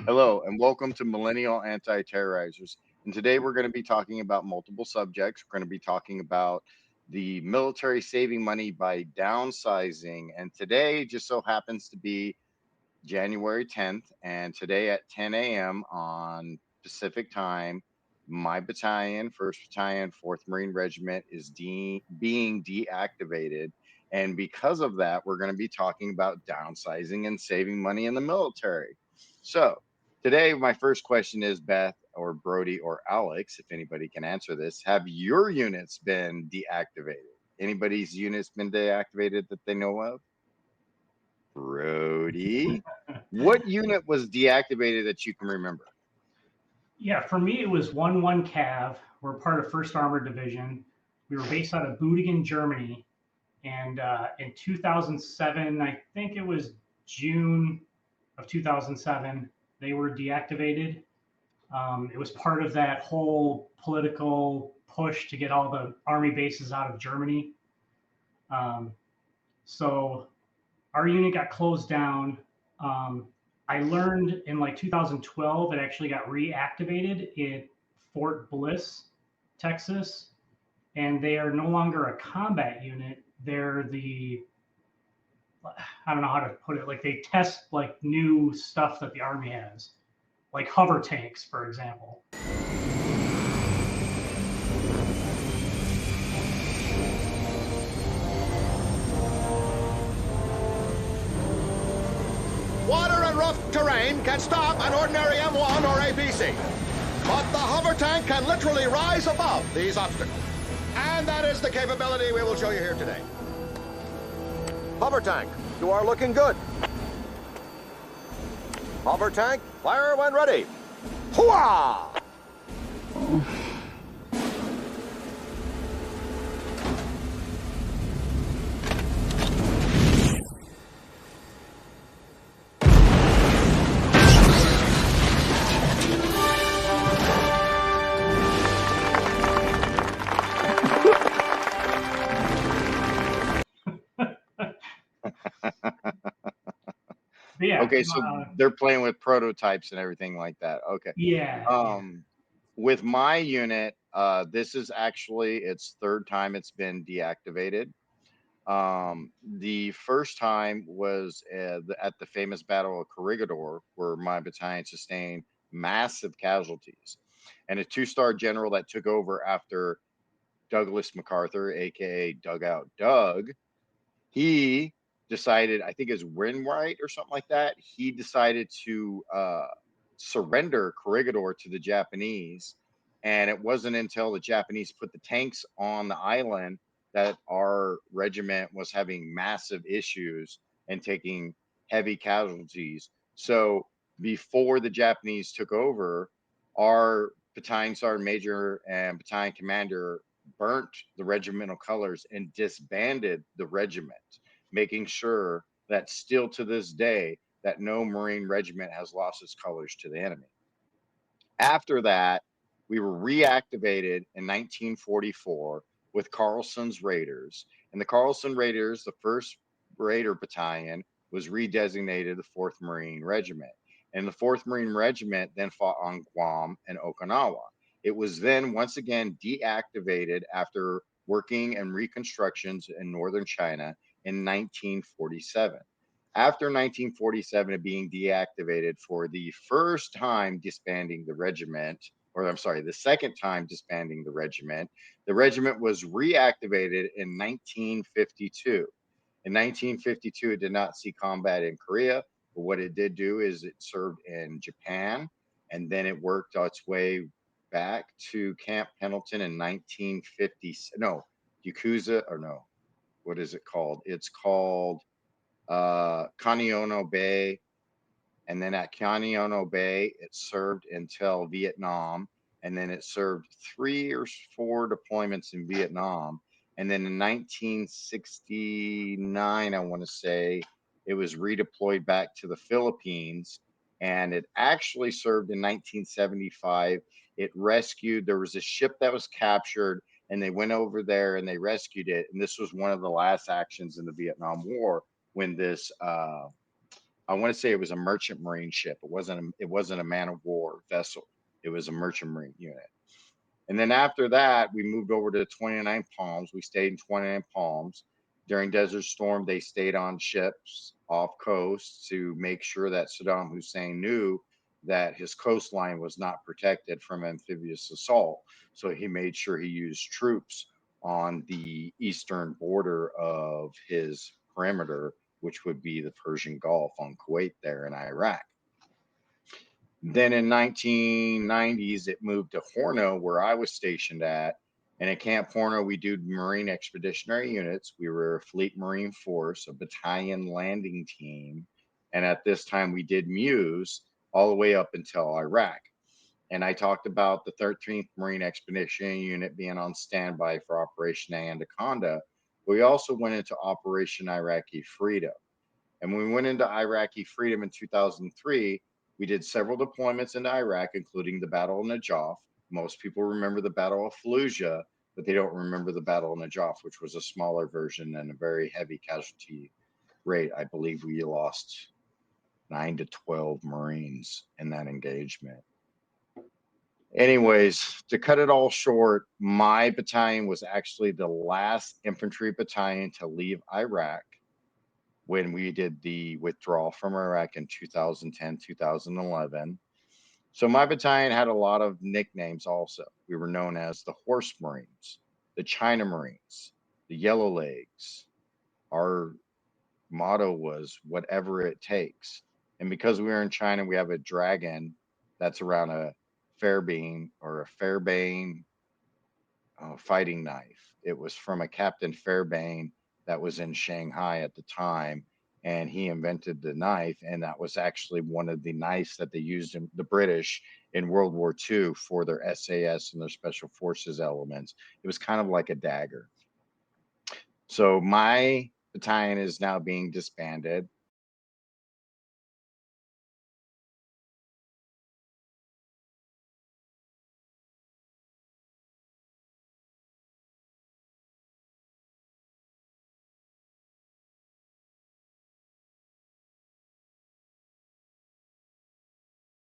Hello, and welcome to Millennial Anti-Terrorizers. And today we're going to be talking about multiple subjects. We're going to be talking about the military saving money by downsizing. And today just so happens to be January 10th. And today at 10 a.m. on Pacific time, my battalion, 1st Battalion, 4th Marine Regiment, is being deactivated. And because of that, we're going to be talking about downsizing and saving money in the military. So today, my first question is, Beth or Brody or Alex, if anybody can answer this, have your units been deactivated? Anybody's units been deactivated that they know of? Brody, what unit was deactivated that you can remember? Yeah, for me, it was 1-1 Cav. We're part of 1st Armored Division. We were based out of Büdingen, Germany. And in 2007, I think it was June of 2007, they were deactivated. It was part of that whole political push to get all the army bases out of Germany. So our unit got closed down. I learned in like 2012 it actually got reactivated in Fort Bliss, Texas, and they are no longer a combat unit. They're I don't know how to put it, like they test like new stuff that the Army has, like hover tanks, for example. Water and rough terrain can stop an ordinary M1 or APC, but the hover tank can literally rise above these obstacles. And that is the capability we will show you here today. Hover tank, you are looking good. Hover tank, fire when ready. Hooah! Yeah, okay, so they're playing with prototypes and everything like that. Okay. Yeah. With my unit, this is actually its third time it's been deactivated. The first time was at the famous Battle of Corregidor, where my battalion sustained massive casualties. And a 2-star general that took over after Douglas MacArthur, aka Dugout Doug, he decided, I think it's Wainwright or something like that, he decided to surrender Corregidor to the Japanese. And it wasn't until the Japanese put the tanks on the island that our regiment was having massive issues and taking heavy casualties. So before the Japanese took over, our battalion sergeant major and battalion commander burnt the regimental colors and disbanded the regiment, making sure that still to this day that no Marine regiment has lost its colors to the enemy. After that, we were reactivated in 1944 with Carlson's Raiders. And the Carlson Raiders, the 1st Raider Battalion, was redesignated the 4th Marine Regiment. And the 4th Marine Regiment then fought on Guam and Okinawa. It was then once again deactivated after working and reconstructions in northern China in 1947. After 1947 of being deactivated for the first time disbanding the regiment, or I'm sorry, the second time disbanding the regiment was reactivated in 1952. In 1952, it did not see combat in Korea, but what it did do is it served in Japan, and then it worked its way back to Camp Pendleton in 1950. No, Yakuza, or no, what is it called? It's called Kaneono Bay. And then at Kaneono Bay, it served until Vietnam. And then it served 3 or 4 deployments in Vietnam. And then in 1969, I want to say, it was redeployed back to the Philippines. And it actually served in 1975. It rescued, there was a ship that was captured, and they went over there and they rescued it. And this was one of the last actions in the Vietnam War when this I want to say it was a merchant marine ship. It wasn't a man of war vessel. It was a merchant marine unit. And then after that, we moved over to 29 Palms. We stayed in 29 Palms. During Desert Storm, they stayed on ships off coast to make sure that Saddam Hussein knew that his coastline was not protected from amphibious assault. So he made sure he used troops on the eastern border of his perimeter, which would be the Persian Gulf on Kuwait there in Iraq. Then in 1990s, it moved to Horno, where I was stationed at. And at Camp Horno, we did Marine Expeditionary Units. We were a Fleet Marine Force, a battalion landing team. And at this time, we did Muse all the way up until Iraq. And I talked about the 13th Marine Expeditionary Unit being on standby for Operation Anaconda. We also went into Operation Iraqi Freedom. And when we went into Iraqi Freedom in 2003, we did several deployments into Iraq, including the Battle of Najaf. Most people remember the Battle of Fallujah, but they don't remember the Battle of Najaf, which was a smaller version and a very heavy casualty rate. I believe we lost 9 to 12 Marines in that engagement. Anyways, to cut it all short, my battalion was actually the last infantry battalion to leave Iraq when we did the withdrawal from Iraq in 2010, 2011. So my battalion had a lot of nicknames also. We were known as the Horse Marines, the China Marines, the Yellow Legs. Our motto was whatever it takes. And because we were in China, we have a dragon that's around a Fairbane or a Fairbane fighting knife. It was from a Captain Fairbane that was in Shanghai at the time, and he invented the knife, and that was actually one of the knives that they used in the British in World War II for their SAS and their special forces elements. It was kind of like a dagger. So my battalion is now being disbanded.